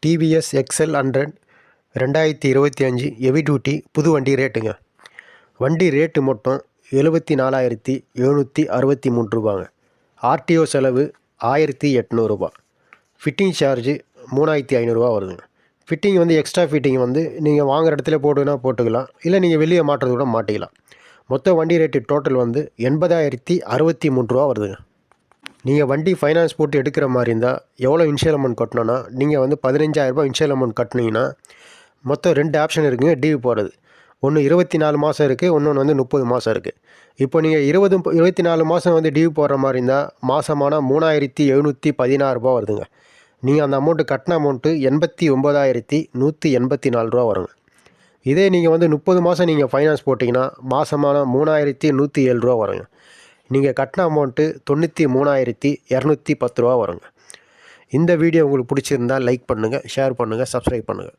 TVS XL 100 2025 heavy duty புது வண்டி ரேட்டுங்க. வண்டி ரேட்டு மட்டும் 74,763 ரூபாங்க. ஆர்டிஓ செலவு 1,800 ரூபா. ஃபிட்டிங் சார்ஜு 3,500 ரூபா வருதுங்க. ஃபிட்டிங் எக்ஸ்ட்ரா ஃபிட்டிங் நீங்கள் வாங்குகிற இடத்துல போட்டுன்னா போட்டுக்கலாம், இல்லை நீங்கள் வெளியே மாட்டுறது கூட மாட்டிக்கலாம். மொத்த வண்டி ரேட்டு டோட்டல் 80,063 ரூபா வருதுங்க. நீங்கள் வண்டி ஃபைனான்ஸ் போட்டு எடுக்கிற மாதிரி இருந்தால் எவ்வளோ இன்ஷியல் அமௌண்ட் கட்டணும்னா, நீங்கள் 15,000 ரூபாய் இன்ஷியல் அமௌண்ட் கட்டினீங்கன்னா மொத்தம் 2 ஆப்ஷன் இருக்குங்க டியூ போகிறது. ஒன்று 24 மாதம் இருக்குது, இன்னொன்று 30 மாதம் இருக்குது. இப்போ நீங்கள் 24 மாதம் டியூ போடுற மாதிரி இருந்தால் மாதமானால் 3,716 ரூபா வருதுங்க. நீங்கள் அந்த அமௌண்ட்டு கட்டின அமௌண்ட்டு 89,184 ரூபா வருங்க. இதே நீங்கள் 30 மாதம் நீங்கள் ஃபைனான்ஸ் போட்டிங்கன்னா மாதமான 3,107 ரூபா வருங்க. நீங்கள் கட்டின அமௌண்ட்டு 93,210 ரூபா வருங்க. இந்த வீடியோ உங்களுக்கு பிடிச்சிருந்தால் லைக் பண்ணுங்கள், ஷேர் பண்ணுங்கள், சப்ஸ்கிரைப் பண்ணுங்கள்.